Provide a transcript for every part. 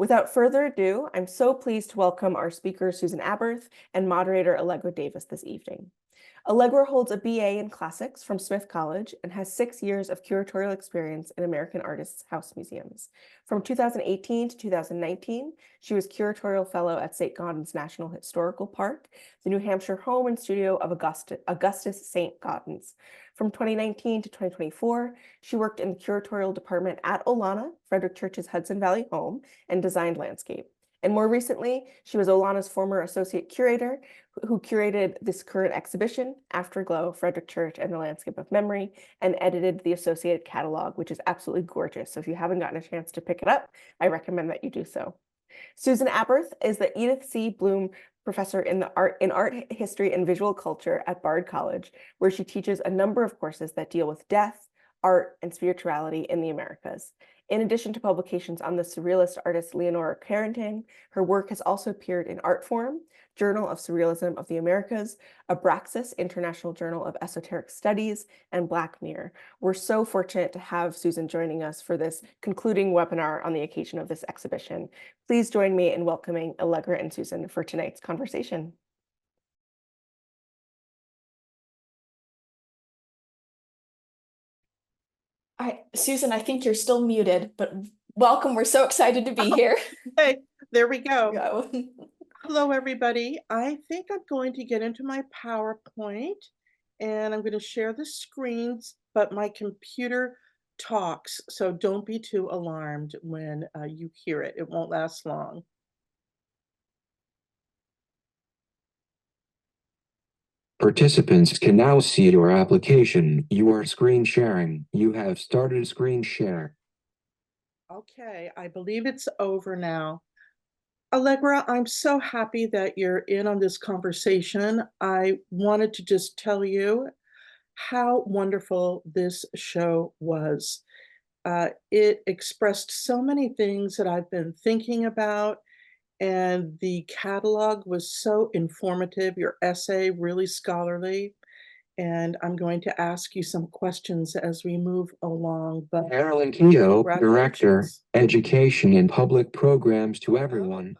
Without further ado, I'm so pleased to welcome our speaker, Susan Aberth, and moderator Allegra Davis this evening. Allegra holds a BA in Classics from Smith College and has 6 years of curatorial experience in American Artists' House Museums. From 2018 to 2019, she was curatorial fellow at St. Gaudens National Historical Park, the New Hampshire home and studio of Augustus St. Gaudens. From 2019 to 2024, she worked in the curatorial department at Olana, Frederic Church's Hudson Valley home, and designed landscape. And more recently, she was Olana's former associate curator, who curated this current exhibition, Afterglow, Frederic Church and the Landscape of Memory, and edited the associated catalog, which is absolutely gorgeous. So if you haven't gotten a chance to pick it up, I recommend that you do so. Susan Aberth is the Edith C. Bloom Professor in Art History and Visual Culture at Bard College, where she teaches a number of courses that deal with death, art, and spirituality in the Americas. In addition to publications on the surrealist artist Leonora Carrington, her work has also appeared in Artforum, Journal of Surrealism of the Americas, Abraxas, International Journal of Esoteric Studies, and Black Mirror. We're so fortunate to have Susan joining us for this concluding webinar on the occasion of this exhibition. Please join me in welcoming Allegra and Susan for tonight's conversation. Susan, I think you're still muted, but welcome. We're so excited to be here. Hey, there we go. Go. Hello, everybody. I think I'm going to get into my PowerPoint and I'm going to share the screens, but my computer talks, so don't be too alarmed when you hear it. It won't last long. Participants can now see your application. You are screen sharing. You have started screen share. Okay, I believe it's over now. Allegra, I'm so happy that you're in on this conversation. I wanted to just tell you how wonderful this show was. It expressed so many things that I've been thinking about, and the catalog was so informative, your essay really scholarly, and I'm going to ask you some questions as we move along. But Carolyn Keogh, Director, Education and Public Programs to everyone.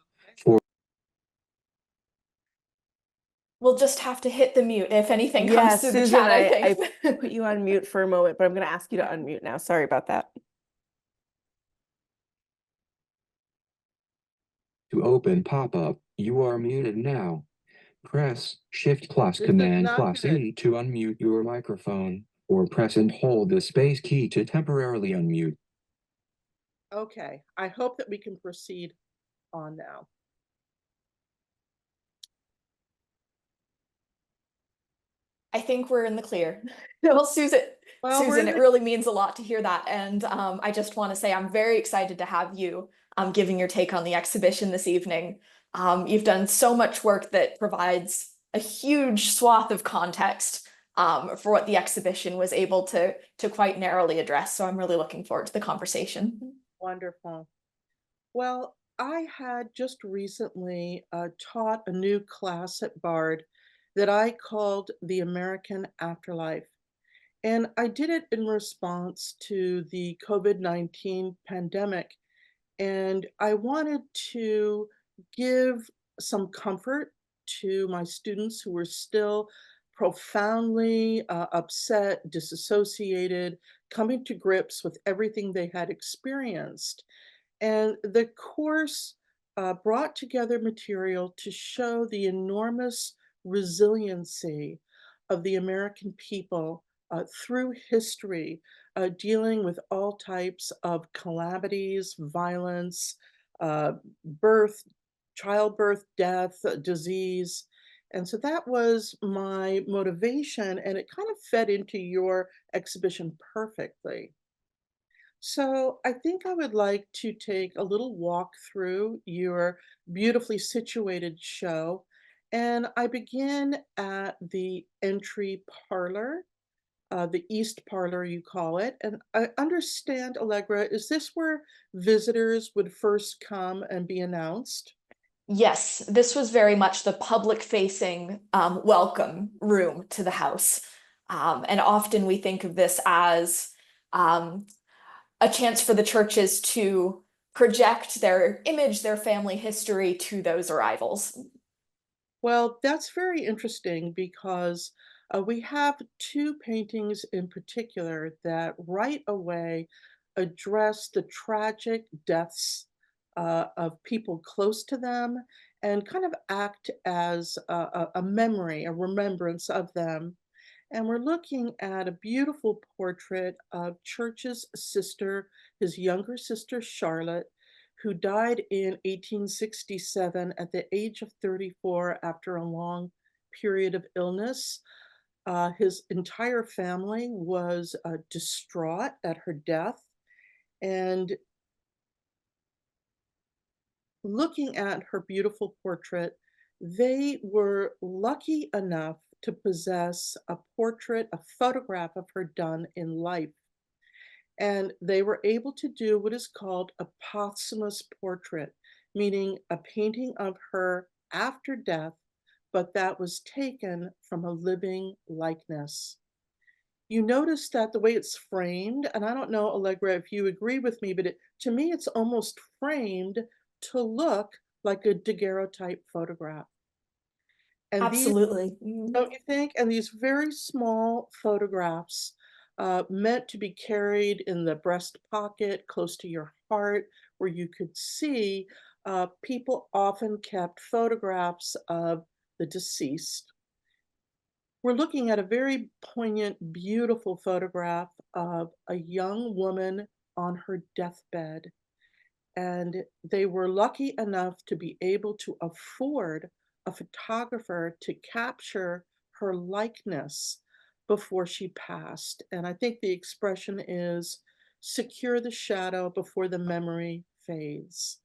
We'll just have to hit the mute if anything comes through the chat, I think. I put you on mute for a moment, but I'm going to ask you to unmute now. Sorry about that. To open pop-up, you are muted now. Press Shift plus Command plus E to unmute your microphone, or press and hold the space key to temporarily unmute. Okay, I hope that we can proceed on now. I think we're in the clear. Well, Susan, it really means a lot to hear that. And I just want to say I'm very excited to have you giving your take on the exhibition this evening. You've done so much work that provides a huge swath of context for what the exhibition was able to quite narrowly address. So I'm really looking forward to the conversation. Wonderful. Well, I had just recently taught a new class at Bard that I called The American Afterlife. And I did it in response to the COVID-19 pandemic. And I wanted to give some comfort to my students who were still profoundly upset, disassociated, coming to grips with everything they had experienced. And the course brought together material to show the enormous resiliency of the American people through history, dealing with all types of calamities, violence, birth, childbirth, death, disease. And so that was my motivation, and it kind of fed into your exhibition perfectly. So I think I would like to take a little walk through your beautifully situated show. And I begin at the entry parlor, the East Parlor, you call it. And I understand, Allegra, is this where visitors would first come and be announced? Yes, this was very much the public-facing welcome room to the house. And often we think of this as a chance for the churches to project their image, their family history to those arrivals. Well, that's very interesting because we have two paintings in particular that right away address the tragic deaths of people close to them and kind of act as a memory, a remembrance of them. And we're looking at a beautiful portrait of Church's sister, his younger sister, Charlotte, who died in 1867 at the age of 34 after a long period of illness. His entire family was distraught at her death. And looking at her beautiful portrait, they were lucky enough to possess a portrait, a photograph of her done in life. And they were able to do what is called a posthumous portrait, meaning a painting of her after death, but that was taken from a living likeness. You notice that the way it's framed, and I don't know, Allegra, if you agree with me, but to me, it's almost framed to look like a daguerreotype photograph. And these, Absolutely. don't you think? And these very small photographs, meant to be carried in the breast pocket, close to your heart, where you could see, people often kept photographs of the deceased. We're looking at a very poignant, beautiful photograph of a young woman on her deathbed. And they were lucky enough to be able to afford a photographer to capture her likeness before she passed. And I think the expression is secure the shadow before the memory fades.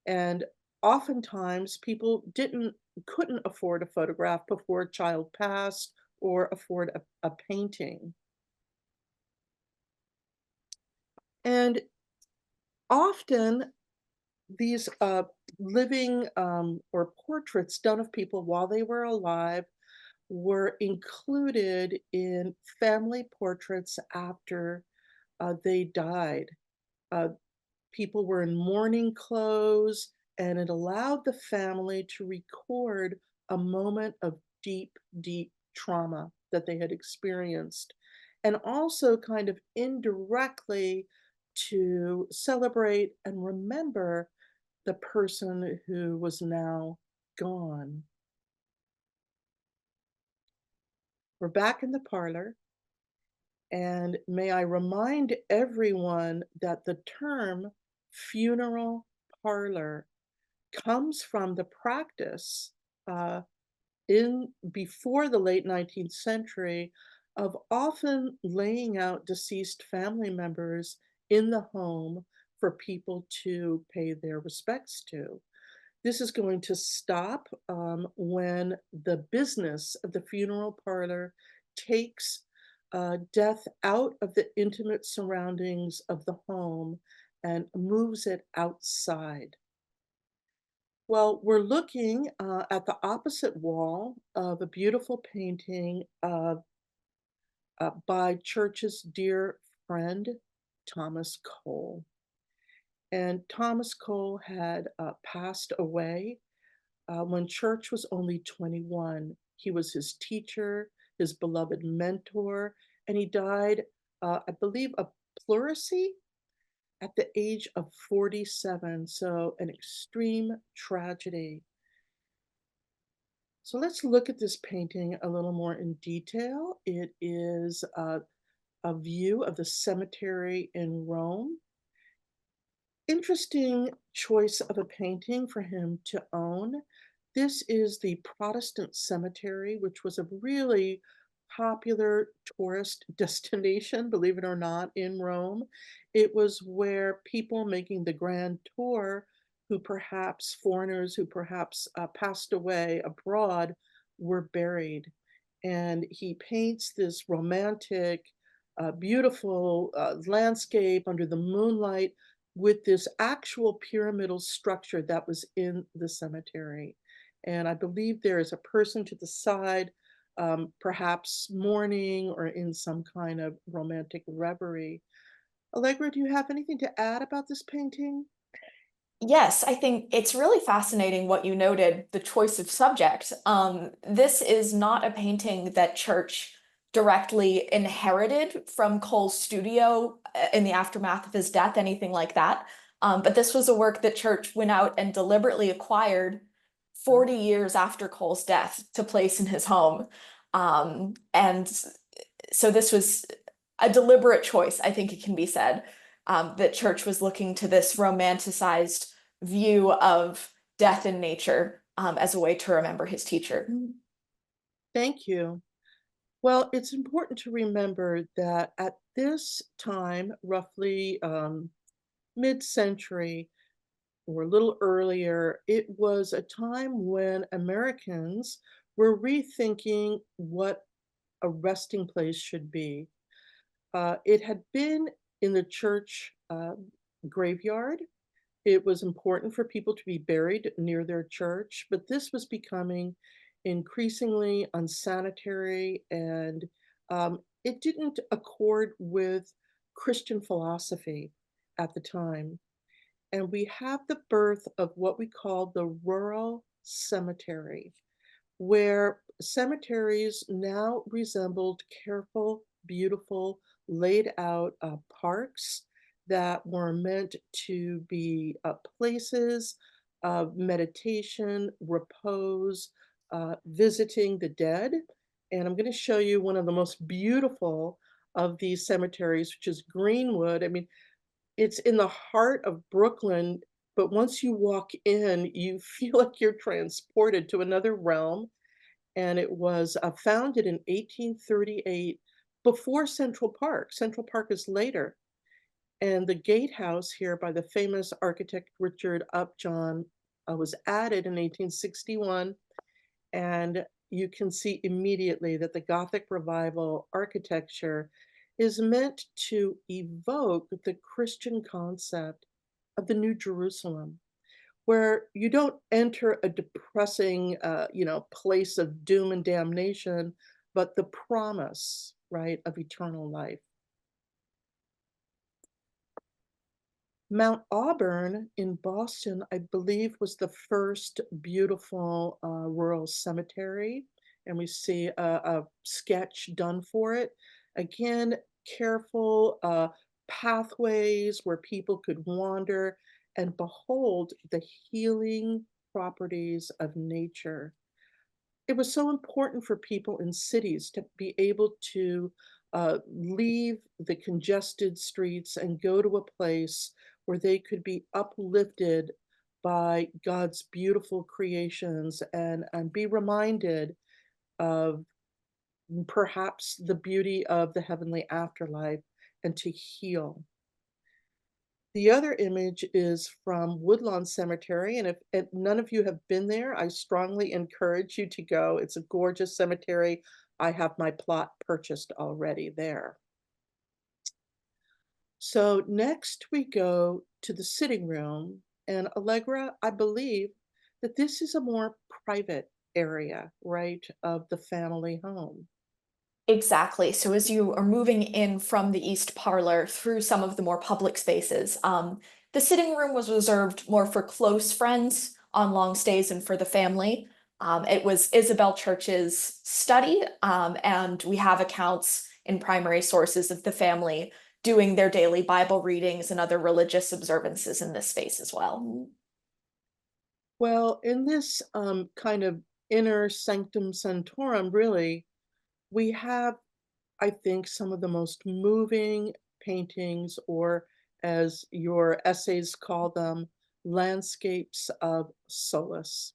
And oftentimes people couldn't afford a photograph before a child passed or afford a painting. And often these living or portraits done of people while they were alive were included in family portraits after they died. Uh, People were in mourning clothes, and it allowed the family to record a moment of deep, deep trauma that they had experienced, and also kind of indirectly to celebrate and remember the person who was now gone. We're back in the parlor, and may I remind everyone that the term funeral parlor comes from the practice uh, in before the late 19th century of often laying out deceased family members in the home for people to pay their respects to. This is going to stop when the business of the funeral parlor takes death out of the intimate surroundings of the home and moves it outside. Well, we're looking at the opposite wall of a beautiful painting by Church's dear friend, Thomas Cole. And Thomas Cole had passed away when Church was only 21. He was his teacher, his beloved mentor, and he died, I believe, of pleurisy at the age of 47. So, an extreme tragedy. So, let's look at this painting a little more in detail. It is a view of the cemetery in Rome. Interesting choice of a painting for him to own. This is the Protestant cemetery, which was a really popular tourist destination, believe it or not, in Rome. It was where people making the grand tour, foreigners who perhaps passed away abroad, were buried. And he paints this romantic, beautiful landscape under the moonlight with this actual pyramidal structure that was in the cemetery. And I believe there is a person to the side, perhaps mourning or in some kind of romantic reverie. Allegra, do you have anything to add about this painting? Yes, I think it's really fascinating what you noted, the choice of subject. This is not a painting that Church directly inherited from Cole's studio in the aftermath of his death, anything like that. But this was a work that Church went out and deliberately acquired 40 years after Cole's death to place in his home. And so this was a deliberate choice, I think it can be said, that Church was looking to this romanticized view of death in nature as a way to remember his teacher. Thank you. Well, it's important to remember that at this time, roughly mid-century or a little earlier, it was a time when Americans were rethinking what a resting place should be. It had been in the church graveyard. It was important for people to be buried near their church, but this was becoming increasingly unsanitary, and it didn't accord with Christian philosophy at the time. And we have the birth of what we call the rural cemetery, where cemeteries now resembled careful, beautiful, laid out parks that were meant to be places of meditation, repose, visiting the dead. And I'm going to show you one of the most beautiful of these cemeteries, which is Greenwood. I mean, it's in the heart of Brooklyn, but once you walk in, you feel like you're transported to another realm. And it was founded in 1838 before Central Park. Central Park is later. And the gatehouse here by the famous architect Richard Upjohn was added in 1861. And you can see immediately that the Gothic Revival architecture is meant to evoke the Christian concept of the New Jerusalem, where you don't enter a depressing, place of doom and damnation, but the promise, right, of eternal life. Mount Auburn in Boston, I believe, was the first beautiful rural cemetery, and we see a sketch done for it. Again, careful pathways where people could wander and behold the healing properties of nature. It was so important for people in cities to be able to leave the congested streets and go to a place where they could be uplifted by God's beautiful creations and be reminded of perhaps the beauty of the heavenly afterlife and to heal. The other image is from Woodlawn Cemetery, and if none of you have been there, I strongly encourage you to go. It's a gorgeous cemetery. I have my plot purchased already there. So next we go to the sitting room, and Allegra, I believe that this is a more private area, right, of the family home. Exactly. So as you are moving in from the East Parlor through some of the more public spaces, the sitting room was reserved more for close friends on long stays and for the family. It was Isabel Church's study, and we have accounts in primary sources of the family doing their daily Bible readings and other religious observances in this space as well. Well, in this kind of inner sanctum sanctorum, really, we have, I think, some of the most moving paintings, or as your essays call them, landscapes of solace.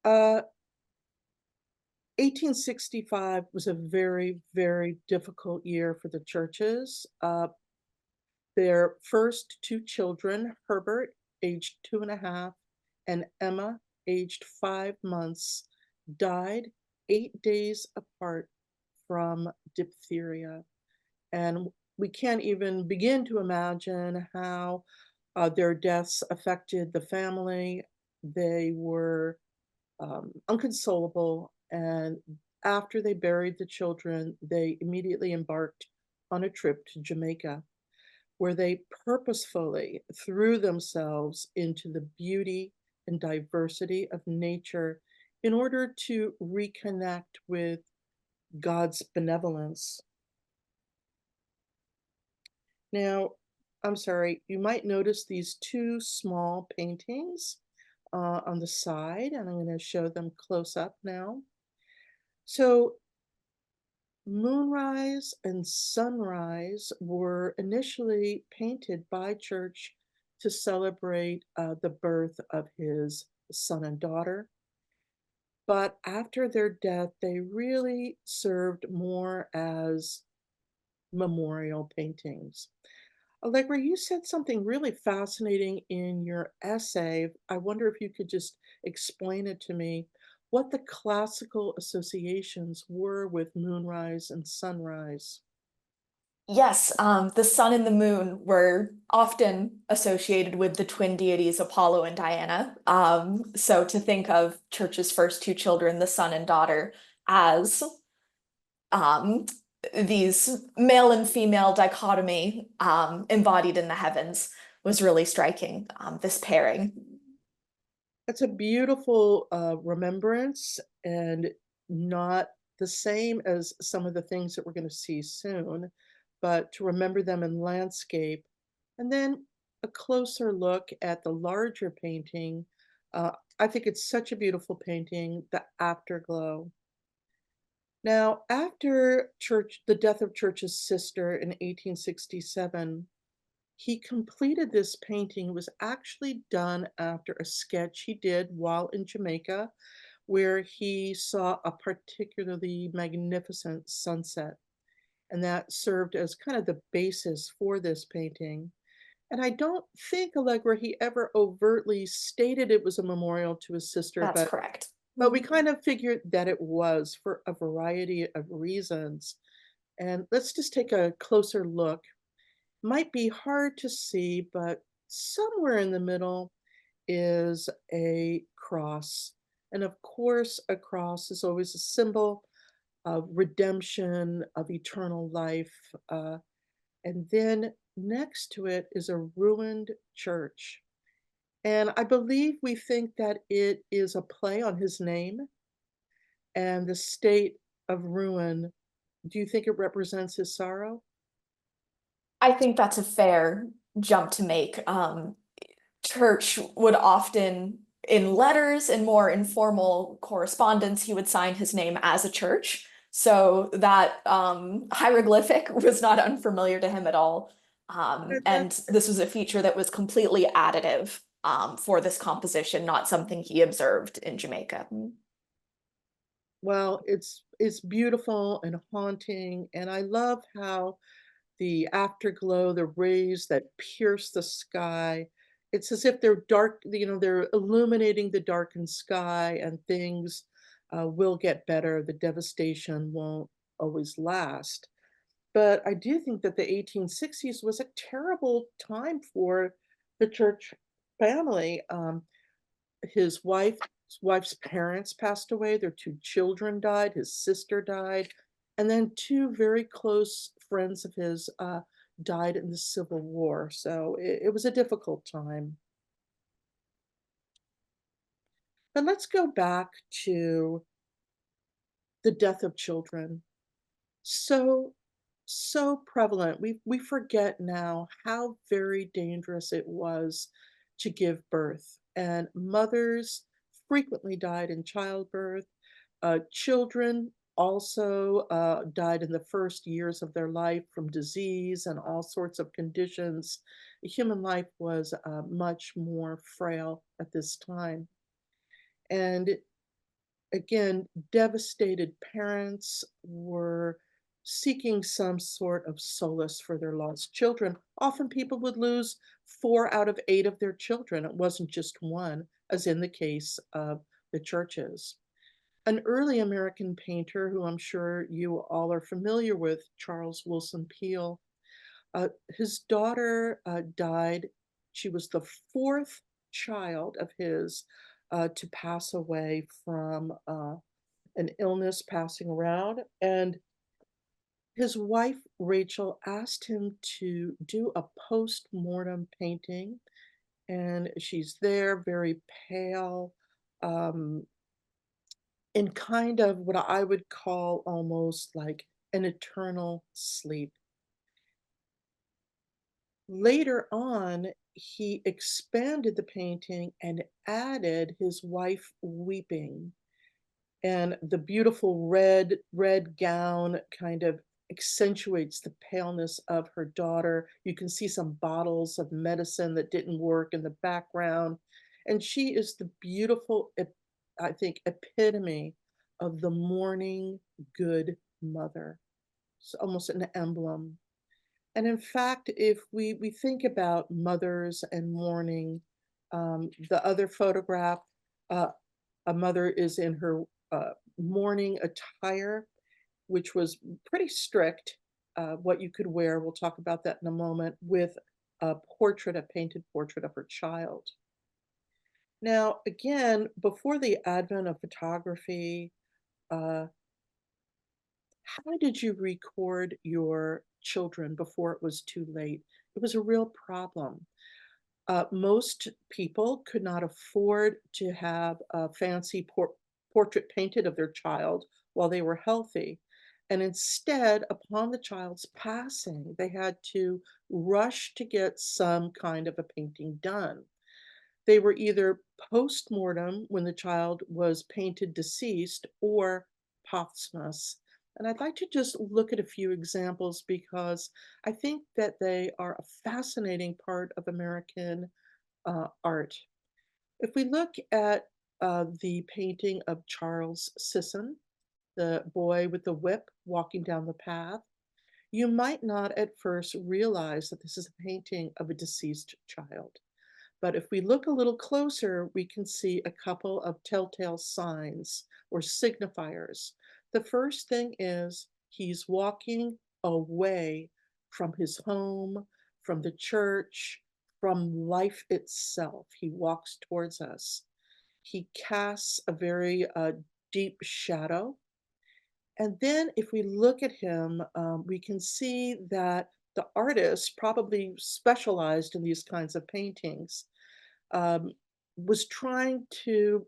1865 was a very, very difficult year for the churches. Their first two children, Herbert, aged 2.5, and Emma, aged 5 months, died 8 days apart from diphtheria. And we can't even begin to imagine how their deaths affected the family. They were unconsolable. And after they buried the children, they immediately embarked on a trip to Jamaica, where they purposefully threw themselves into the beauty and diversity of nature in order to reconnect with God's benevolence. Now, I'm sorry, you might notice these two small paintings on the side, and I'm going to show them close up now. So, moonrise and sunrise were initially painted by Church to celebrate the birth of his son and daughter. But after their death, they really served more as memorial paintings. Allegra, you said something really fascinating in your essay. I wonder if you could just explain it to me, what the classical associations were with moonrise and sunrise. Yes, the sun and the moon were often associated with the twin deities Apollo and Diana. So to think of Church's first two children, the son and daughter, as um, these male and female dichotomy embodied in the heavens was really striking, this pairing. That's a beautiful remembrance, and not the same as some of the things that we're going to see soon, but to remember them in landscape. And then a closer look at the larger painting. I think it's such a beautiful painting, the Afterglow. Now, after the death of Church's sister in 1867, he completed this painting. It was actually done after a sketch he did while in Jamaica, where he saw a particularly magnificent sunset. And that served as kind of the basis for this painting. And I don't think, Allegra, he ever overtly stated it was a memorial to his sister, That's correct. but we kind of figured that it was for a variety of reasons. And let's just take a closer look. Might be hard to see, but somewhere in the middle is a cross. And of course, a cross is always a symbol of redemption, of eternal life. And then next to it is a ruined church. And I believe we think that it is a play on his name and the state of ruin. Do you think it represents his sorrow? I think that's a fair jump to make. Church would often, in letters and more informal correspondence, he would sign his name as a church. So that hieroglyphic was not unfamiliar to him at all. And this was a feature that was completely additive for this composition, not something he observed in Jamaica. Well, it's beautiful and haunting, and I love how the afterglow, the rays that pierce the sky, it's as if they're dark, they're illuminating the darkened sky, and things will get better. The devastation won't always last. But I do think that the 1860s was a terrible time for the Church family. His wife's parents passed away, their two children died, his sister died, and then two very close friends of his died in the Civil War. So it was a difficult time. But let's go back to the death of children. So prevalent. We forget now how very dangerous it was to give birth, and mothers frequently died in childbirth. Children also died in the first years of their life from disease and all sorts of conditions. Human life was much more frail at this time. And again, devastated parents were seeking some sort of solace for their lost children. Often people would lose 4 out of 8 of their children. It wasn't just one, as in the case of the Churches. An early American painter who I'm sure you all are familiar with, Charles Wilson Peale, his daughter died. She was the 4th child of his to pass away from an illness passing around. And His wife, Rachel, asked him to do a post-mortem painting, and she's there, very pale, um, in kind of what I would call almost like an eternal sleep. Later on, he expanded the painting and added his wife weeping, and the beautiful red gown kind of accentuates the paleness of her daughter. You can see some bottles of medicine that didn't work in the background, and she is the beautiful, I think, epitome of the mourning good mother. It's almost an emblem. And in fact, if we think about mothers and mourning, the other photograph, uh, a mother is in her mourning attire, which was pretty strict, what you could wear. We'll talk about that in a moment, with a painted portrait of her child. Now, again, before the advent of photography, uh, how did you record your children before it was too late? It was a real problem. Most people could not afford to have a fancy portrait painted of their child while they were healthy. And instead, upon the child's passing, they had to rush to get some kind of a painting done. They were either post-mortem, when the child was painted deceased, or posthumous. And I'd like to just look at a few examples because I think that they are a fascinating part of American art. If we look at the painting of Charles Sisson, the boy with the whip walking down the path, you might not at first realize that this is a painting of a deceased child. But if we look a little closer, we can see a couple of telltale signs or signifiers. The first thing is he's walking away from his home, from the church, from life itself. He walks towards us. He casts a very deep shadow. And then if we look at him, we can see that the artist, probably specialized in these kinds of paintings, um, was trying to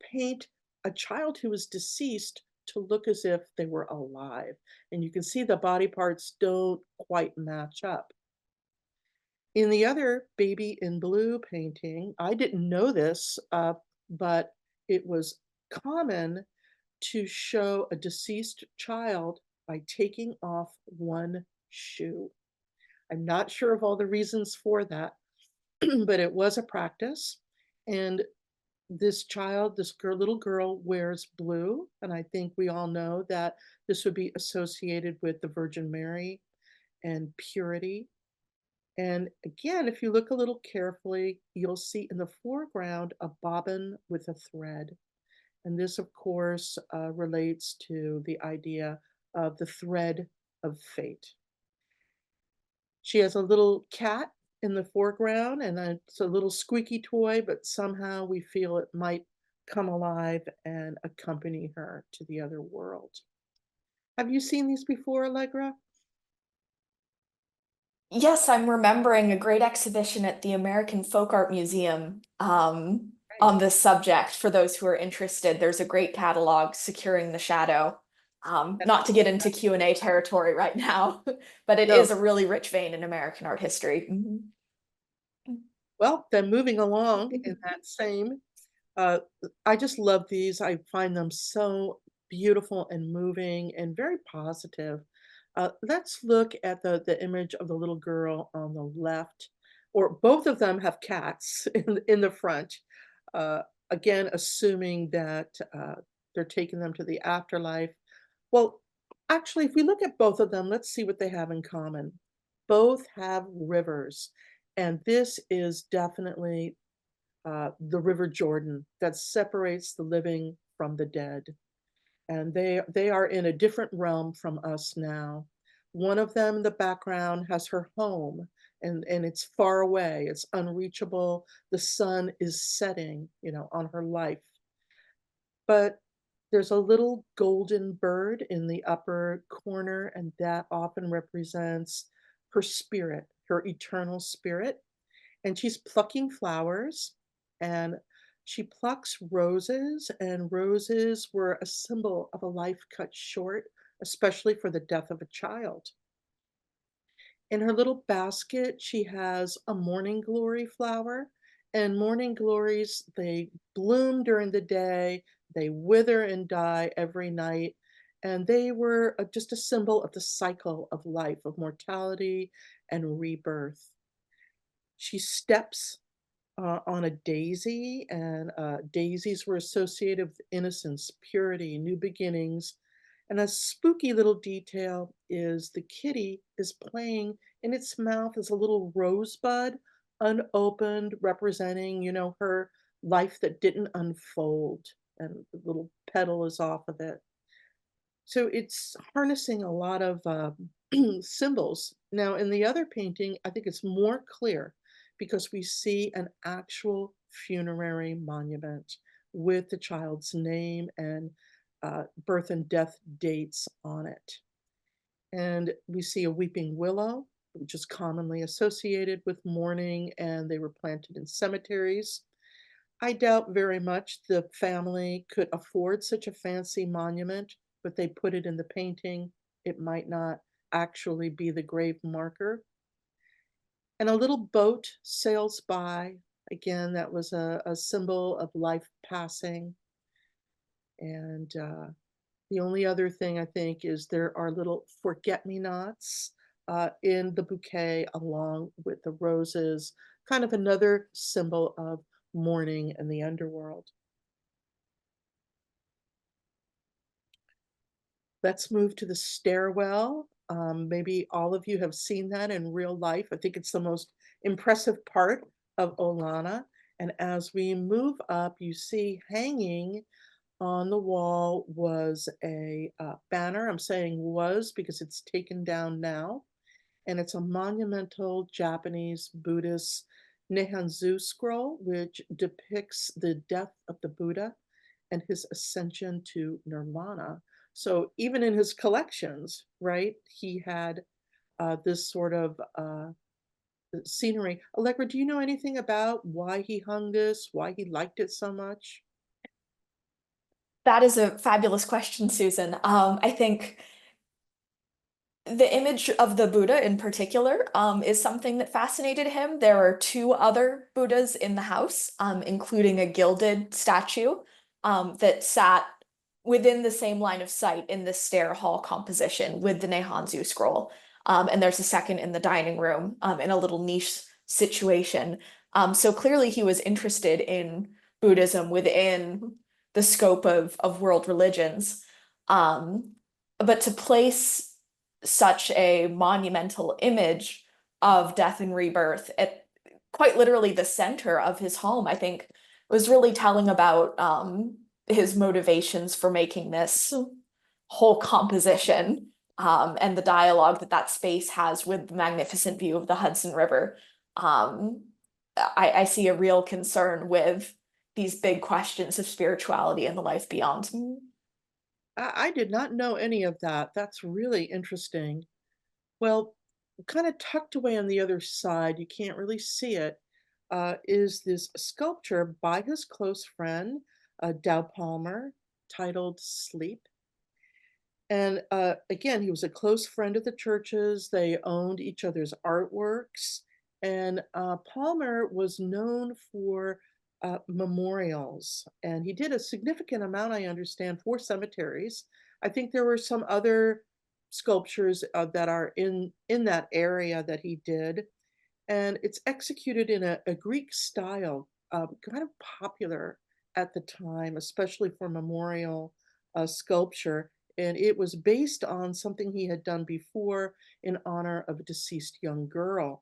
paint a child who was deceased to look as if they were alive. And you can see the body parts don't quite match up. In the other Baby in Blue painting, I didn't know this, but it was common to show a deceased child by taking off one shoe. I'm not sure of all the reasons for that, but it was a practice. And little girl wears blue. And I think we all know that this would be associated with the Virgin Mary and purity. And again, if you look a little carefully, you'll see in the foreground a bobbin with a thread. And this, of course, relates to the idea of the thread of fate. She has a little cat in the foreground, and it's a little squeaky toy, but somehow we feel it might come alive and accompany her to the other world. Have you seen these before, Allegra? Yes, I'm remembering a great exhibition at the American Folk Art Museum Right. on this subject. For those who are interested, there's a great catalog, Securing the Shadow. Not to get into Q&A territory right now, but it No. is a really rich vein in American art history. Well, then moving along in that same, I just love these. I find them so beautiful and moving and very positive. Let's look at the image of the little girl on the left, or both of them have cats in the front. Uh, Again, assuming that they're taking them to the afterlife. Well, actually, if we look at both of them, let's see what they have in common. Both have rivers, and this is definitely the River Jordan that separates the living from the dead. And they are in a different realm from us now. One of them in the background has her home, and it's far away, it's unreachable. The sun is setting, on her life. But There's a little golden bird in the upper corner, and that often represents her spirit, her eternal spirit. And she's plucking flowers, and she plucks roses, and roses were a symbol of a life cut short, especially for the death of a child. In her little basket, she has a morning glory flower, and morning glories, they bloom during the day, they wither and die every night, and they were just a symbol of the cycle of life, of mortality and rebirth. She steps on a daisy, and daisies were associated with innocence, purity, new beginnings. And a spooky little detail is the kitty is playing in its mouth is a little rosebud, unopened, representing, her life that didn't unfold. And the little petal is off of it. So it's harnessing a lot of symbols. Now, in the other painting, I think it's more clear because we see an actual funerary monument with the child's name and birth and death dates on it. And we see a weeping willow, which is commonly associated with mourning, and they were planted in cemeteries. I doubt very much the family could afford such a fancy monument, but they put it in the painting. It might not actually be the grave marker. And a little boat sails by. Again, that was a symbol of life passing. And the only other thing I think is there are little forget-me-nots in the bouquet along with the roses, kind of another symbol of mourning in the underworld. Let's move to the stairwell. Maybe all of you have seen that in real life. I think it's the most impressive part of Olana. And as we move up, you see hanging on the wall was a banner. I'm saying was because it's taken down now. And it's a monumental Japanese Buddhist Nihonzu scroll, which depicts the death of the Buddha and his ascension to nirvana. So even in his collections, right, he had this sort of scenery. Allegra, do you know anything about why he hung this, why he liked it so much? That is a fabulous question, Susan. I think the image of the Buddha in particular is something that fascinated him. There are two other Buddhas in the house, including a gilded statue that sat within the same line of sight in the stair hall composition with the Nihonzu scroll. And there's a second in the dining room in a little niche situation. So clearly he was interested in Buddhism within the scope of world religions. But to place such a monumental image of death and rebirth at quite literally the center of his home, I think was really telling about his motivations for making this whole composition and the dialogue that that space has with the magnificent view of the Hudson River. I see a real concern with these big questions of spirituality and the life beyond. I did not know any of that. That's really interesting. Well, kind of tucked away on the other side, you can't really see it, is this sculpture by his close friend, Dow Palmer, titled Sleep. And again, he was a close friend of the churches. They owned each other's artworks. And Palmer was known for memorials. And he did a significant amount, I understand, for cemeteries. I think there were some other sculptures that are in that area that he did. And it's executed in a Greek style, kind of popular at the time, especially for memorial sculpture. And it was based on something he had done before in honor of a deceased young girl.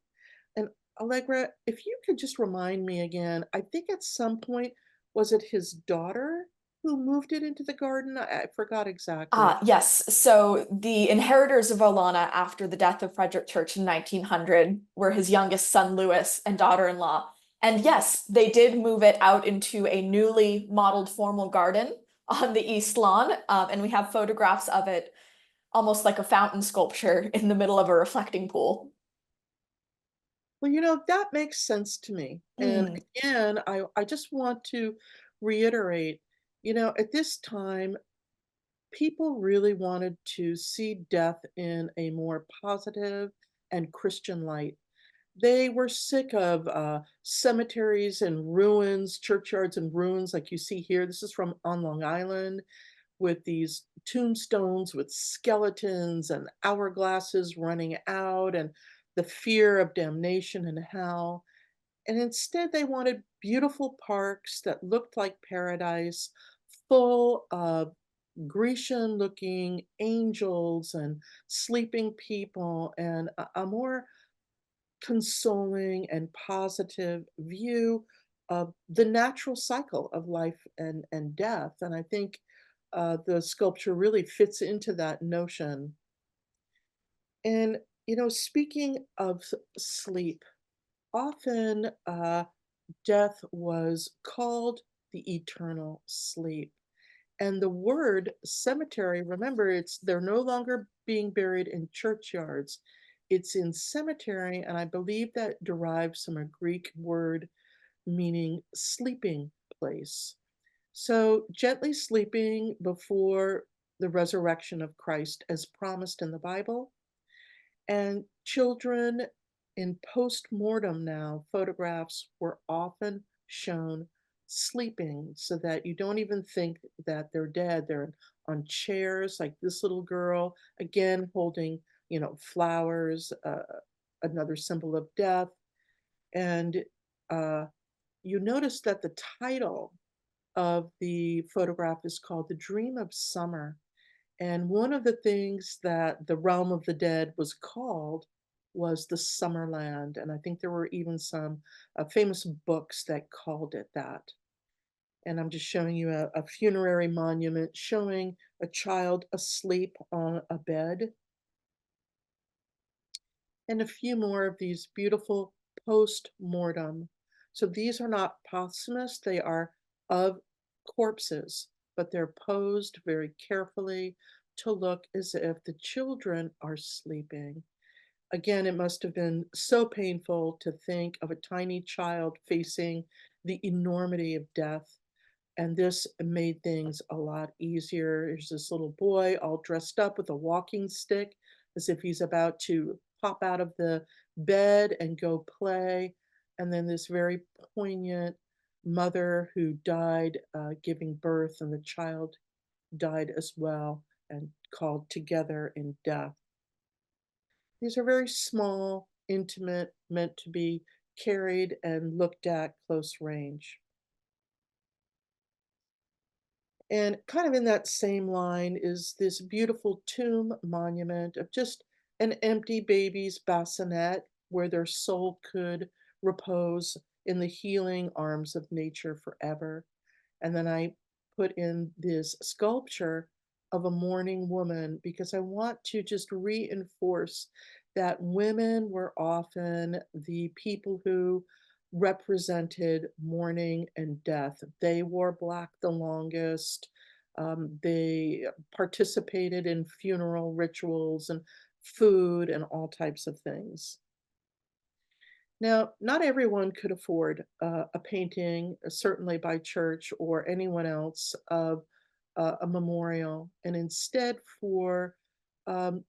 And Allegra, if you could just remind me again, I think at some point, was it his daughter who moved it into the garden? I forgot exactly. Yes, so the inheritors of Olana after the death of Frederic Church in 1900 were his youngest son, Louis, and daughter-in-law. And yes, they did move it out into a newly modeled formal garden on the East Lawn, and we have photographs of it almost like a fountain sculpture in the middle of a reflecting pool. Well, that makes sense to me. And Mm. again, I just want to reiterate, at this time, people really wanted to see death in a more positive and Christian light. They were sick of cemeteries and ruins, churchyards and ruins, like you see here. This is from on Long Island, with these tombstones with skeletons and hourglasses running out, and the fear of damnation and hell. And instead, they wanted beautiful parks that looked like paradise, full of Grecian looking angels and sleeping people, and a more consoling and positive view of the natural cycle of life and death. And I think the sculpture really fits into that notion. And, speaking of sleep, often death was called the eternal sleep. And the word cemetery, remember, they're no longer being buried in churchyards. It's in cemetery, and I believe that derives from a Greek word meaning sleeping place. So gently sleeping before the resurrection of Christ as promised in the Bible. And children in post-mortem now photographs were often shown sleeping so that you don't even think that they're dead. They're on chairs, like this little girl, again holding, flowers, another symbol of death. And uh, you notice that the title of the photograph is called The Dream of Summer. And one of the things that the realm of the dead was called was the Summerland. And I think there were even some famous books that called it that. And I'm just showing you a funerary monument showing a child asleep on a bed, and a few more of these beautiful post-mortem. So these are not posthumous, they are of corpses, but they're posed very carefully to look as if the children are sleeping. Again, it must have been so painful to think of a tiny child facing the enormity of death. And this made things a lot easier. There's this little boy all dressed up with a walking stick as if he's about to pop out of the bed and go play. And then this very poignant mother who died giving birth, and the child died as well and called together in death. These are very small, intimate, meant to be carried and looked at close range. And kind of in that same line is this beautiful tomb monument of just an empty baby's bassinet where their soul could repose in the healing arms of nature forever. And then I put in this sculpture of a mourning woman because I want to just reinforce that women were often the people who represented mourning and death. They wore black the longest. They participated in funeral rituals and food and all types of things. Now, not everyone could afford a painting, certainly by church or anyone else, of a memorial. And instead, for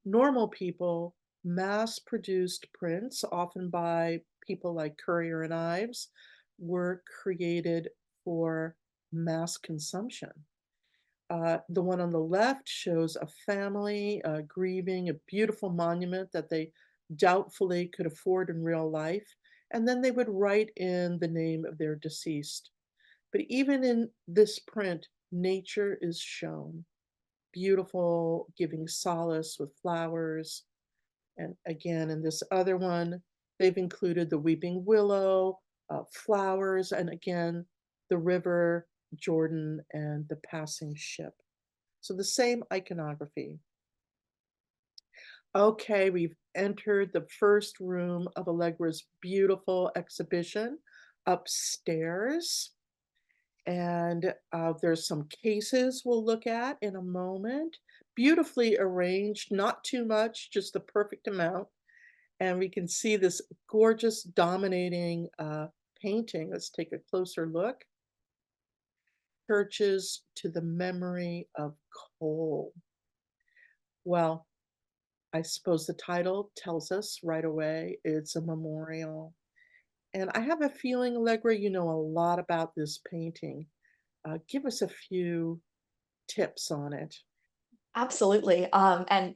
normal people, mass produced prints, often by people like Currier and Ives, were created for mass consumption. The one on the left shows a family grieving a beautiful monument that they doubtfully could afford in real life, and then they would write in the name of their deceased. But even in this print, nature is shown. Beautiful, giving solace with flowers. And again, in this other one, they've included the weeping willow, flowers, and again, the river, Jordan, and the passing ship. So the same iconography. Okay, we've entered the first room of Allegra's beautiful exhibition upstairs. And there's some cases we'll look at in a moment. Beautifully arranged, not too much, just the perfect amount. And we can see this gorgeous dominating painting. Let's take a closer look. Churches to the memory of coal. Well, I suppose the title tells us right away it's a memorial. And I have a feeling, Allegra, you know a lot about this painting. Give us a few tips on it. Absolutely. And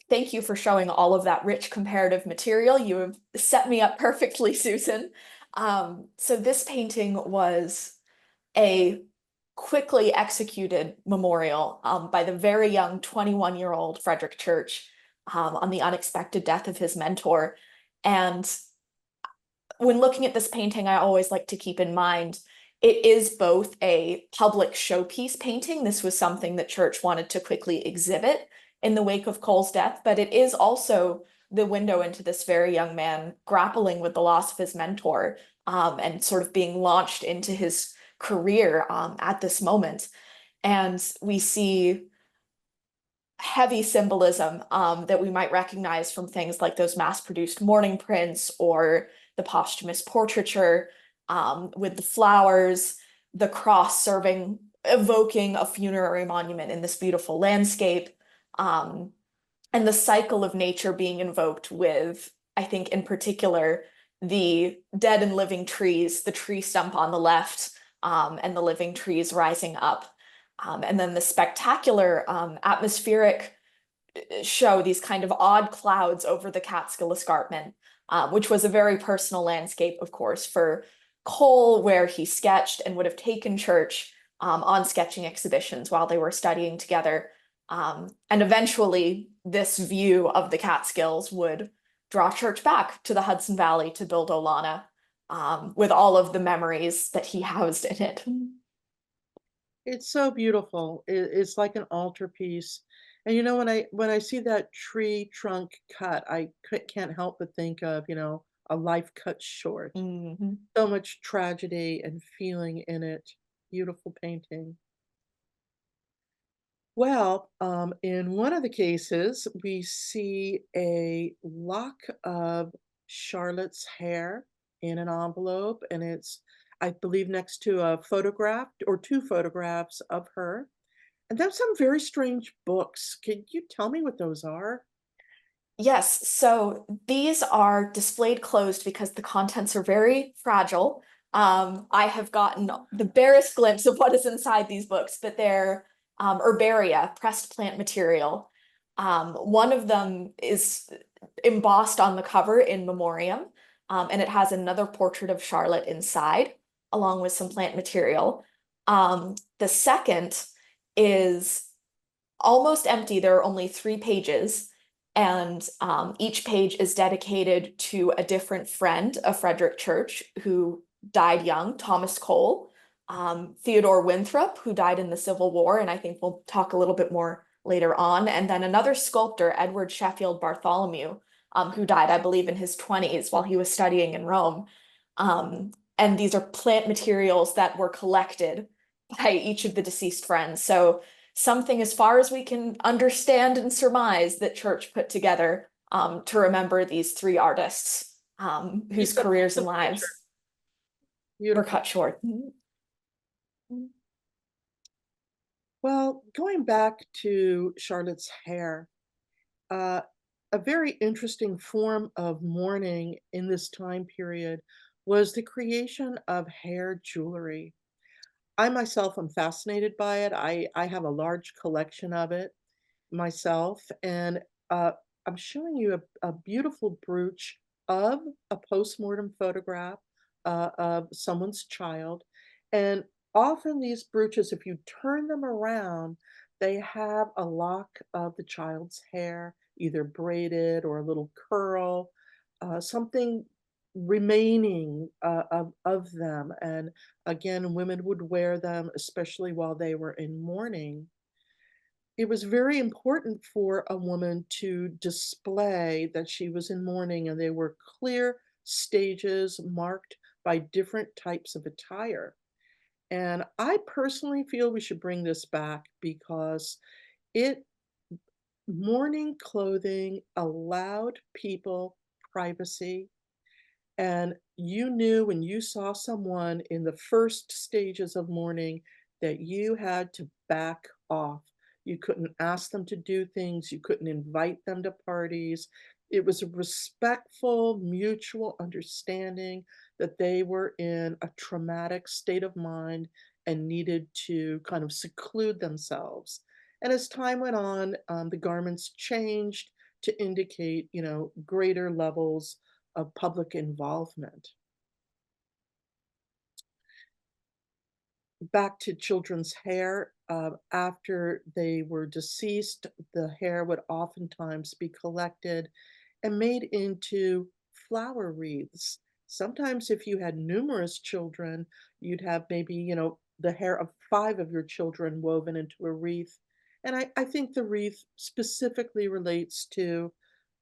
thank you for showing all of that rich comparative material. You have set me up perfectly, Susan. So this painting was a quickly executed memorial by the very young 21-year-old Frederic Church on the unexpected death of his mentor. And when looking at this painting, I always like to keep in mind it is both a public showpiece painting. This was something that Church wanted to quickly exhibit in the wake of Cole's death, but it is also the window into this very young man grappling with the loss of his mentor and sort of being launched into his career at this moment. And we see heavy symbolism that we might recognize from things like those mass-produced mourning prints or the posthumous portraiture with the flowers, the cross serving, evoking a funerary monument in this beautiful landscape, and the cycle of nature being invoked with, I think in particular, the dead and living trees, the tree stump on the left, and the living trees rising up. And then the spectacular atmospheric show, these kind of odd clouds over the Catskill Escarpment, which was a very personal landscape, of course, for Cole, where he sketched and would have taken Church on sketching exhibitions while they were studying together. And eventually, this view of the Catskills would draw Church back to the Hudson Valley to build Olana, with all of the memories that he housed in it. It's so beautiful. It's like an altarpiece. And you know, when I see that tree trunk cut, can't help but think of, you know, a life cut short. Mhm. So much tragedy and feeling in it. Beautiful painting. Well, in one of the cases, we see a lock of Charlotte's hair in an envelope, and it's, I believe, next to a photograph or two photographs of her. And then some very strange books. Can you tell me what those are? Yes, so these are displayed closed because the contents are very fragile. I have gotten the barest glimpse of what is inside these books, but they're herbaria, pressed plant material. One of them is embossed on the cover in memoriam, and it has another portrait of Charlotte inside, along with some plant material. The second is almost empty. There are only 3 pages, and each page is dedicated to a different friend of Frederic Church who died young, Thomas Cole, Theodore Winthrop, who died in the Civil War, and I think we'll talk a little bit more later on, and then another sculptor, Edward Sheffield Bartholomew, who died, I believe, in his 20s while he was studying in Rome. And these are plant materials that were collected by each of the deceased friends. So something, as far as we can understand and surmise, that Church put together to remember these 3 artists whose careers and lives were cut short. Well, going back to Charlotte's hair, uh, a very interesting form of mourning in this time period was the creation of hair jewelry. I myself am fascinated by it. I have a large collection of it myself, and I'm showing you a beautiful brooch of a postmortem photograph of someone's child. And often these brooches, if you turn them around, they have a lock of the child's hair, either braided or a little curl, something remaining of them. And again, women would wear them, especially while they were in mourning. It was very important for a woman to display that she was in mourning, and there were clear stages marked by different types of attire. And I personally feel we should bring this back because it mourning clothing allowed people privacy, and you knew when you saw someone in the first stages of mourning that you had to back off. You couldn't ask them to do things, you couldn't invite them to parties. It was a respectful, mutual understanding that they were in a traumatic state of mind and needed to kind of seclude themselves. And as time went on, the garments changed to indicate, greater levels of public involvement. Back to children's hair, after they were deceased, the hair would oftentimes be collected and made into flower wreaths. Sometimes, if you had numerous children, you'd have maybe, the hair of 5 of your children woven into a wreath. And I think the wreath specifically relates to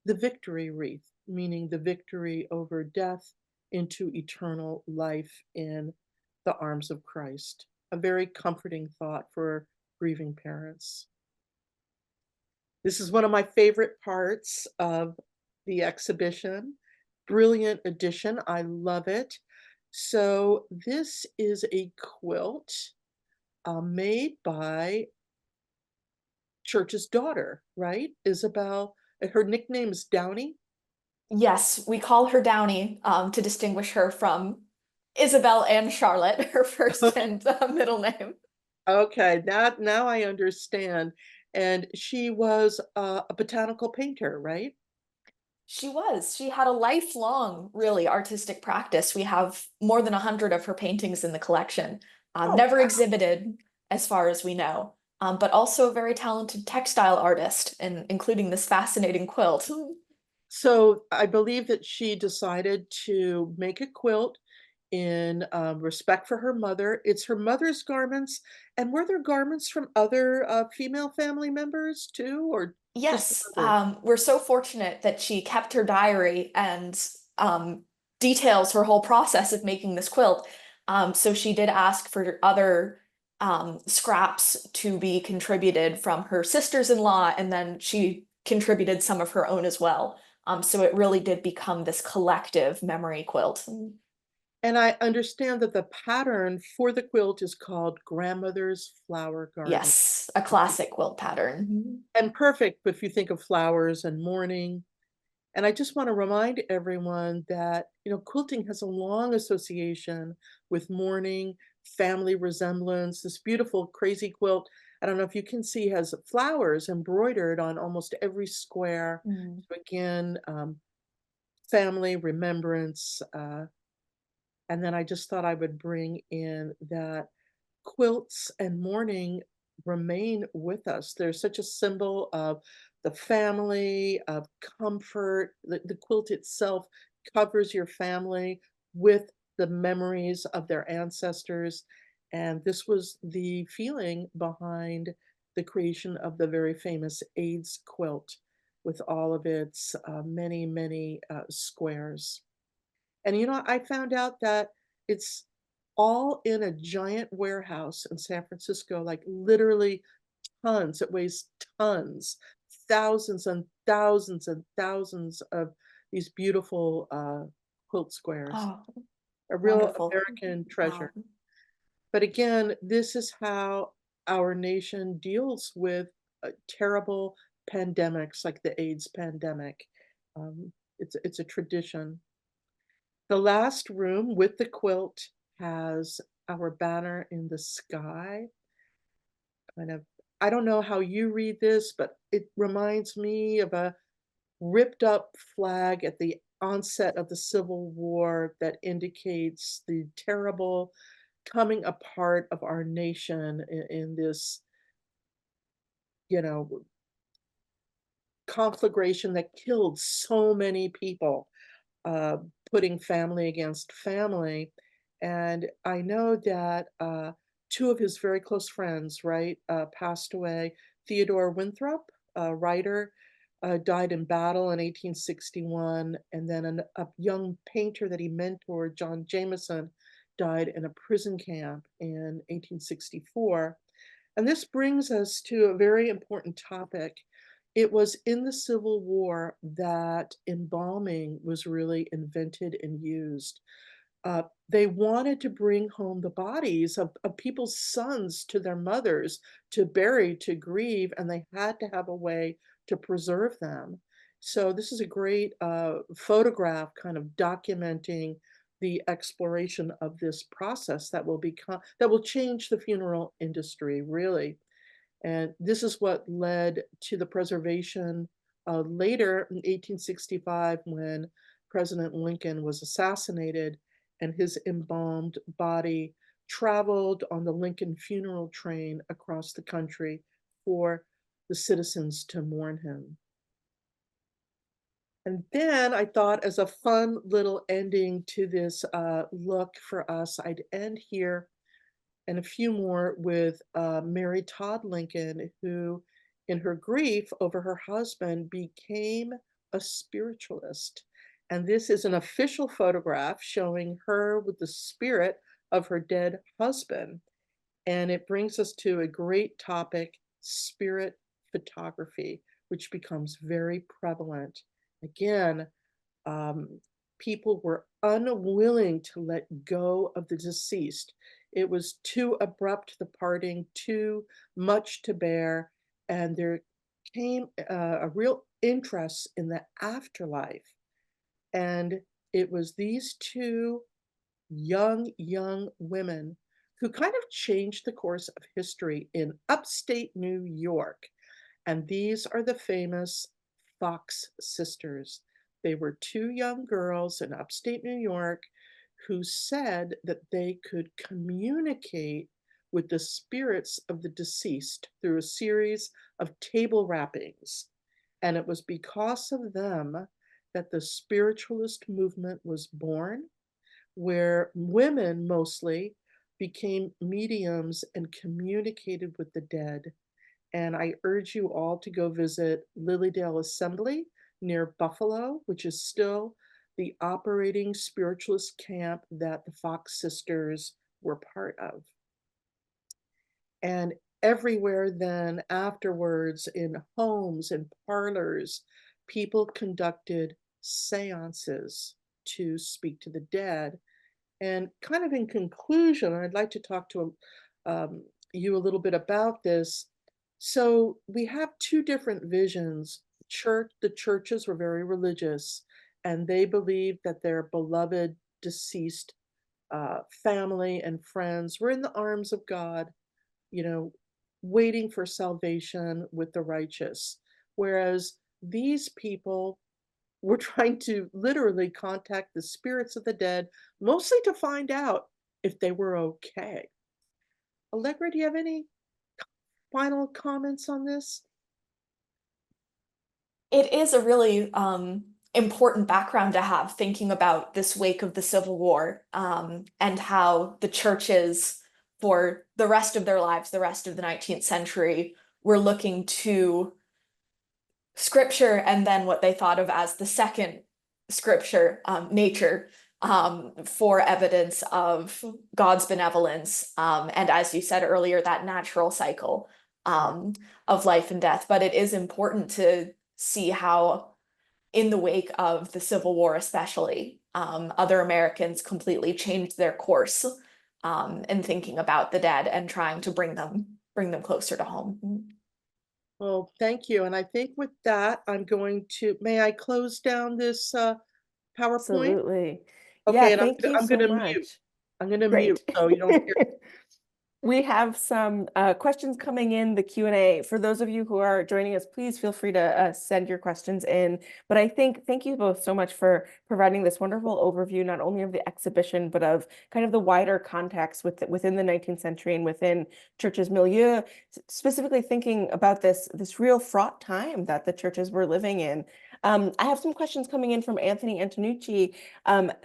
the victory wreath, meaning the victory over death into eternal life in the arms of Christ. A very comforting thought for grieving parents. This is one of my favorite parts of the exhibition. Brilliant addition. I love it. So this is a quilt made by Church's daughter, right? Isabel. Her nickname is Downy. Yes, we call her Downy to distinguish her from Isabel and Charlotte, her first and middle name. Okay, now I understand. And she was a botanical painter, right? She was. She had a lifelong, really artistic practice. We have more than 100 of her paintings in the collection, Oh, never wow. exhibited as far as we know, but also a very talented textile artist, and including this fascinating quilt. So I believe that she decided to make a quilt in respect for her mother. It's her mother's garments. And were there garments from other female family members too, or just Yes, her mother? we're so fortunate that she kept her diary and details her whole process of making this quilt. So she did ask for other scraps to be contributed from her sisters-in-law, and then she contributed some of her own as well. So it really did become this collective memory quilt. And I understand that the pattern for the quilt is called Grandmother's Flower Garden. Yes, a classic quilt pattern. And perfect if you think of flowers and mourning. And I just want to remind everyone that, quilting has a long association with mourning, family resemblance. This beautiful, crazy quilt, I don't know if you can see, has flowers embroidered on almost every square. Mm. So again, family, remembrance. And then I just thought I would bring in that quilts and mourning remain with us. They're such a symbol of the family, of comfort. The quilt itself covers your family with the memories of their ancestors. And this was the feeling behind the creation of the very famous AIDS quilt with all of its many, many squares. And I found out that it's all in a giant warehouse in San Francisco, like literally tons. It weighs tons, thousands and thousands and thousands of these beautiful quilt squares. Oh, A real wonderful. American Wow. treasure. But again, this is how our nation deals with terrible pandemics like the AIDS pandemic. It's a tradition. The last room with the quilt has our banner in the sky. Kind of, I don't know how you read this, but it reminds me of a ripped up flag at the onset of the Civil War that indicates the terrible coming apart of our nation in this, you know, conflagration that killed so many people. uh, Putting family against family. And I know that two of his very close friends, right, passed away. Theodore Winthrop, a writer, died in battle in 1861. And then a young painter that he mentored, John Jameson, died in a prison camp in 1864. And this brings us to a very important topic. It was in the Civil War that embalming was really invented and used. They wanted to bring home the bodies of people's sons to their mothers to bury, to grieve, and they had to have a way to preserve them. So this is a great photograph kind of documenting the exploration of this process that will change the funeral industry, really. And this is what led to the preservation later in 1865 when President Lincoln was assassinated and his embalmed body traveled on the Lincoln funeral train across the country for the citizens to mourn him. And then I thought, as a fun little ending to this look for us, I'd end here and a few more with Mary Todd Lincoln, who, in her grief over her husband, became a spiritualist. And this is an official photograph showing her with the spirit of her dead husband. And it brings us to a great topic, spirit photography, which becomes very prevalent. Again, people were unwilling to let go of the deceased. It was too abrupt, the parting, too much to bear, and there came a real interest in the afterlife. And it was these two young women who kind of changed the course of history in upstate New York. And these are the famous Fox sisters. They were two young girls in upstate New York who said that they could communicate with the spirits of the deceased through a series of table rappings. And it was because of them that the spiritualist movement was born, where women mostly became mediums and communicated with the dead. And I urge you all to go visit Lilydale Assembly near Buffalo, which is still the operating spiritualist camp that the Fox sisters were part of. And everywhere then afterwards, in homes and parlors, people conducted seances to speak to the dead. And kind of in conclusion, I'd like to talk to you a little bit about this. So we have two different visions. The churches were very religious, and they believed that their beloved deceased family and friends were in the arms of God, waiting for salvation with the righteous. Whereas these people were trying to literally contact the spirits of the dead, mostly to find out if they were okay. Allegra, do you have any final comments on this? It is a really important background to have, thinking about this wake of the Civil War, and how the churches, for the rest of their lives, the rest of the 19th century, were looking to scripture and then what they thought of as the second scripture, nature, for evidence of God's benevolence, and as you said earlier, that natural cycle of life and death. But it is important to see how, in the wake of the Civil War especially, other Americans completely changed their course in thinking about the dead and trying to bring them closer to home. Well, thank you. And I think with that, may I close down this PowerPoint? Absolutely. Okay, Yeah, and thank you I'm so gonna much. mute. I'm gonna Great. mute so you don't hear. We have some questions coming in the Q&A. For those of you who are joining us, please feel free to send your questions in. But thank you both so much for providing this wonderful overview, not only of the exhibition, but of kind of the wider context within the 19th century and within churches' milieu, specifically thinking about this real fraught time that the churches were living in. I have some questions coming in from Anthony Antonucci,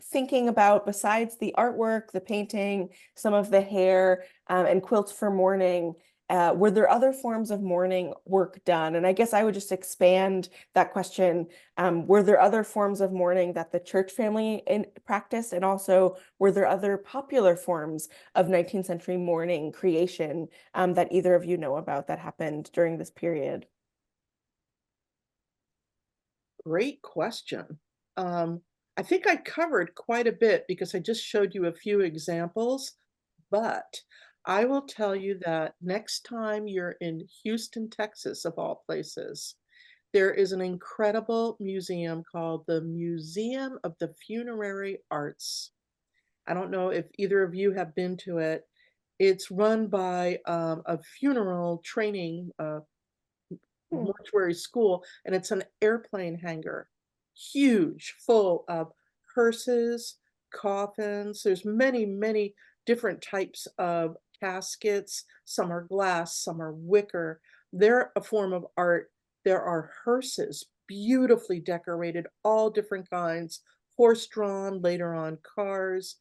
thinking about, besides the artwork, the painting, some of the hair, and quilts for mourning, Were there other forms of mourning work done? And I guess I would just expand that question. Were there other forms of mourning that the church family practiced? And also, were there other popular forms of 19th century mourning creation that either of you know about that happened during this period? Great question. I think I covered quite a bit because I just showed you a few examples, but I will tell you that next time you're in Houston, Texas, of all places, there is an incredible museum called the Museum of the Funerary Arts. I don't know if either of you have been to it. It's run by a funeral training mortuary school, and it's an airplane hangar, huge, full of hearses, coffins. There's many, many different types of caskets. Some are glass, some are wicker. They're a form of art. There are hearses, beautifully decorated, all different kinds, horse-drawn, later on cars,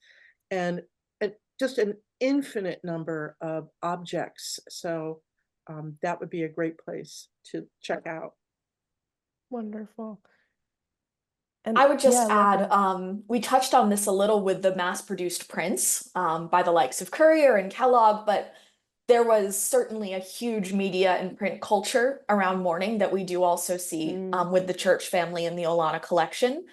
and, and just an infinite number of objects. So that would be a great place to check out. Wonderful. And I would just add, we touched on this a little with the mass-produced prints by the likes of Courier and Kellogg, but there was certainly a huge media and print culture around mourning that we do also see with the Church family in the Olana collection.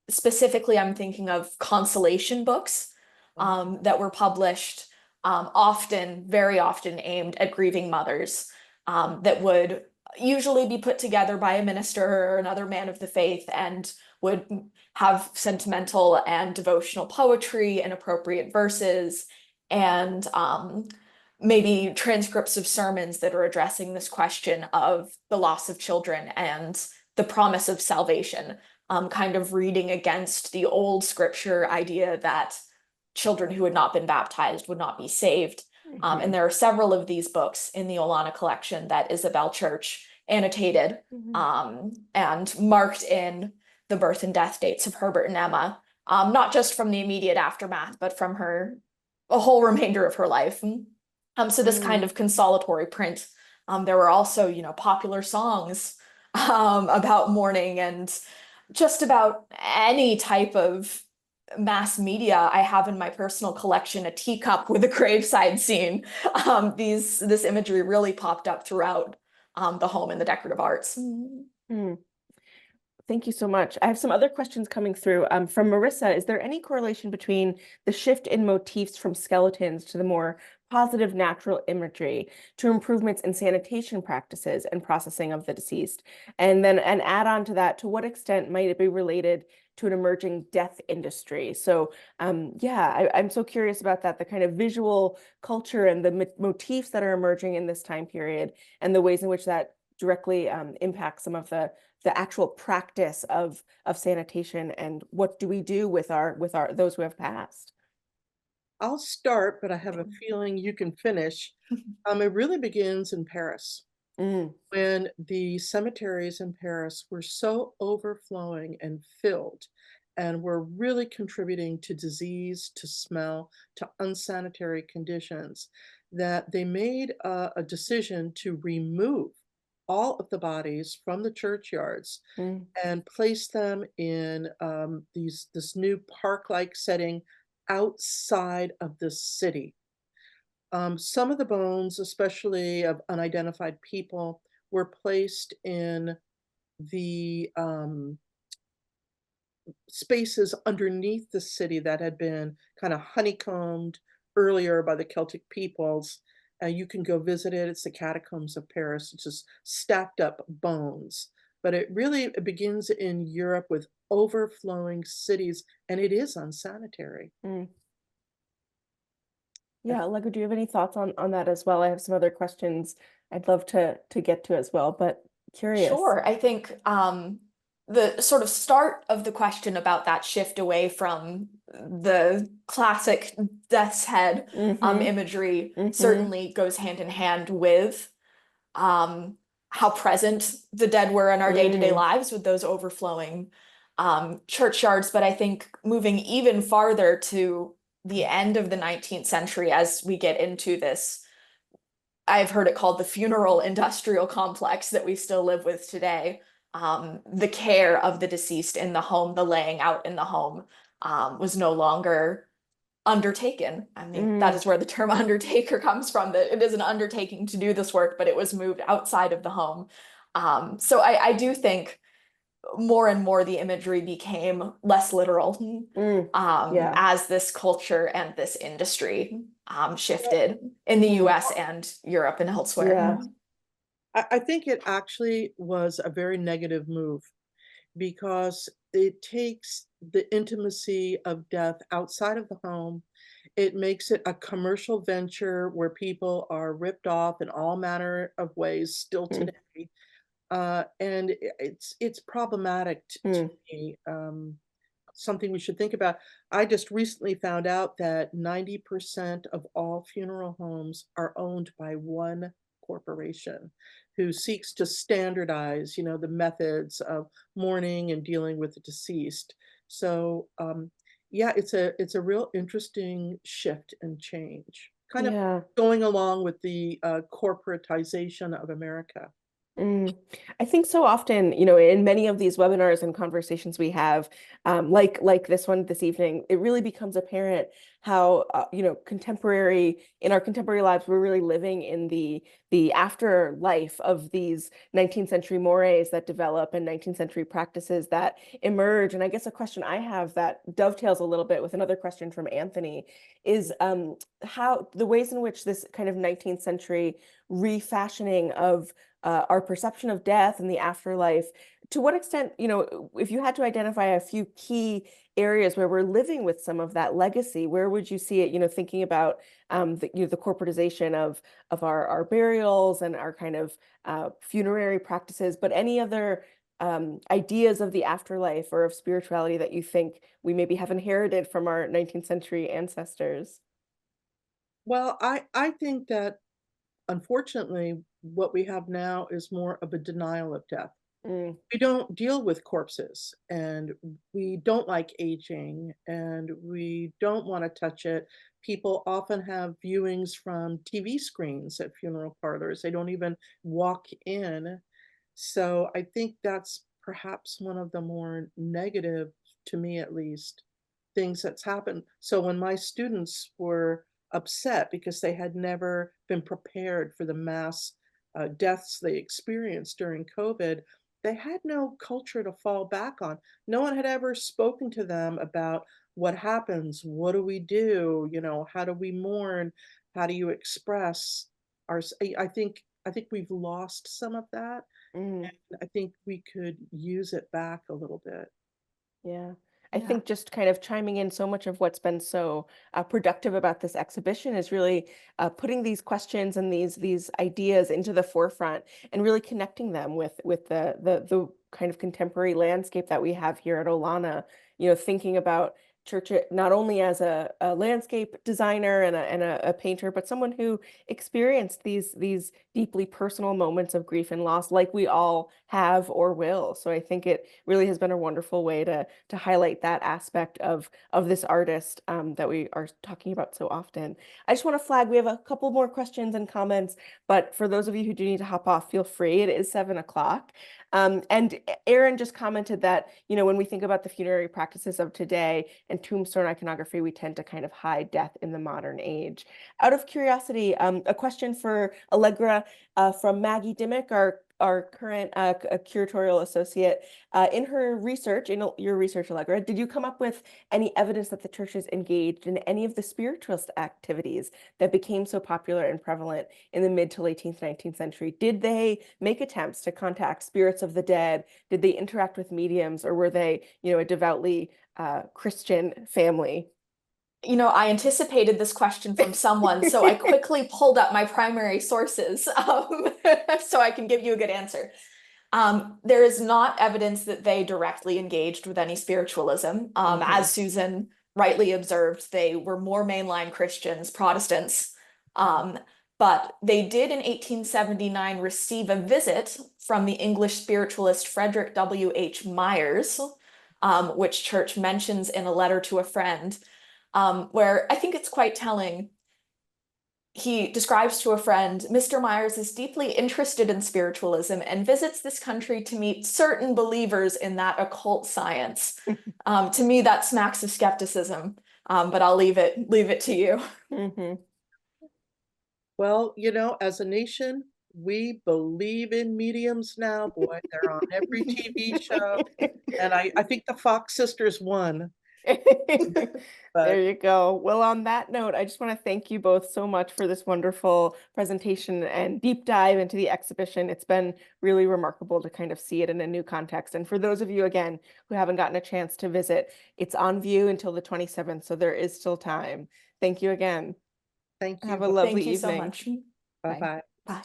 Specifically, I'm thinking of consolation books that were published, often, very often aimed at grieving mothers that would usually be put together by a minister or another man of the faith and would have sentimental and devotional poetry and appropriate verses and maybe transcripts of sermons that are addressing this question of the loss of children and the promise of salvation, kind of reading against the old scripture idea that children who had not been baptized would not be saved. And there are several of these books in the Olana collection that Isabel Church annotated and marked in the birth and death dates of Herbert and Emma, not just from the immediate aftermath, but from a whole remainder of her life. So this kind of consolatory print. There were also, popular songs about mourning and just about any type of mass media. I have in my personal collection a teacup with a graveside scene. This imagery really popped up throughout the home and the decorative arts. Thank you so much. I have some other questions coming through. From Marissa, is there any correlation between the shift in motifs from skeletons to the more positive natural imagery to improvements in sanitation practices and processing of the deceased? And then an add-on to that, to what extent might it be related to an emerging death industry? So I'm so curious about that, the kind of visual culture and the motifs that are emerging in this time period and the ways in which that directly impacts some of the actual practice of sanitation, and what do we do with those who have passed? I'll start, but I have a feeling you can finish. It really begins in Paris. When the cemeteries in Paris were so overflowing and filled and were really contributing to disease, to smell, to unsanitary conditions, that they made a decision to remove all of the bodies from the churchyards and place them in this new park-like setting outside of the city. Some of the bones, especially of unidentified people, were placed in the spaces underneath the city that had been kind of honeycombed earlier by the Celtic peoples. You can go visit it. It's the catacombs of Paris. It's just stacked up bones. But it begins in Europe with overflowing cities, and it is unsanitary. Yeah, Lego, do you have any thoughts on that as well? I have some other questions I'd love to get to as well, but curious. Sure. I think the sort of start of the question about that shift away from the classic death's head imagery certainly goes hand in hand with how present the dead were in our day-to-day lives with those overflowing churchyards. But I think moving even farther to the end of the 19th century, as we get into this I've heard it called the funeral industrial complex that we still live with today. The care of the deceased in the home, the laying out in the home, was no longer undertaken. I mean, that is where the term undertaker comes from, that it is an undertaking to do this work, but it was moved outside of the home. So I do think more and more the imagery became less literal as this culture and this industry shifted in the US and Europe and elsewhere. Yeah. I think it actually was a very negative move because it takes the intimacy of death outside of the home. It makes it a commercial venture where people are ripped off in all manner of ways still today. And it's problematic to me, something we should think about. I just recently found out that 90% of all funeral homes are owned by one corporation who seeks to standardize, the methods of mourning and dealing with the deceased. So, yeah, it's a real interesting shift and change, kind of going along with the corporatization of America. I think so often, in many of these webinars and conversations we have, like this one this evening, it really becomes apparent how, in our contemporary lives, we're really living in the afterlife of these 19th century mores that develop and 19th century practices that emerge. And I guess a question I have that dovetails a little bit with another question from Anthony is how the ways in which this kind of 19th century refashioning of our perception of death and the afterlife, to what extent, if you had to identify a few key areas where we're living with some of that legacy, where would you see it, thinking about the corporatization of our burials and our kind of funerary practices, but any other ideas of the afterlife or of spirituality that you think we maybe have inherited from our 19th century ancestors? Well, I think that unfortunately, what we have now is more of a denial of death. We don't deal with corpses, and we don't like aging, and we don't want to touch it. People often have viewings from TV screens at funeral parlors. They don't even walk in. So I think that's perhaps one of the more negative, to me at least, things that's happened. So when my students were upset because they had never been prepared for the mass deaths they experienced during COVID, they had no culture to fall back on. No one had ever spoken to them about what happens, what do we do, how do we mourn, how do you express our. I think we've lost some of that. Mm. I think we could use it back a little bit. Yeah. I think just kind of chiming in, so much of what's been so productive about this exhibition is really putting these questions and these ideas into the forefront and really connecting them with the kind of contemporary landscape that we have here at Olana. Thinking about Church not only as a landscape designer and a painter, but someone who experienced these deeply personal moments of grief and loss, like we all have or will. So I think it really has been a wonderful way to highlight that aspect of this artist that we are talking about so often. I just want to flag, we have a couple more questions and comments, but for those of you who do need to hop off, feel free. It is 7 o'clock. And Aaron just commented that, when we think about the funerary practices of today and tombstone iconography, we tend to kind of hide death in the modern age. Out of curiosity, a question for Allegra from Maggie Dimmick, our current curatorial associate. In her research, in your research, Allegra, did you come up with any evidence that the church is engaged in any of the spiritualist activities that became so popular and prevalent in the mid to late 19th century? Did they make attempts to contact spirits of the dead? Did they interact with mediums, or were they, a devoutly Christian family? I anticipated this question from someone, so I quickly pulled up my primary sources so I can give you a good answer. There is not evidence that they directly engaged with any spiritualism. As Susan rightly observed, they were more mainline Christians, Protestants. But they did in 1879 receive a visit from the English spiritualist Frederic W.H. Myers, which Church mentions in a letter to a friend, where I think it's quite telling. he describes to a friend, Mr. Myers is deeply interested in spiritualism and visits this country to meet certain believers in that occult science. To me, that smacks of skepticism, but I'll leave it to you. Mm-hmm. Well, as a nation, we believe in mediums now. Boy, they're on every TV show. And I think the Fox sisters won. There you go. Well, on that note, I just want to thank you both so much for this wonderful presentation and deep dive into the exhibition. It's been really remarkable to kind of see it in a new context. And for those of you, again, who haven't gotten a chance to visit, it's on view until the 27th, so there is still time. Thank you again. Thank you. Have a lovely Thank you so evening. much. Bye-bye. Bye.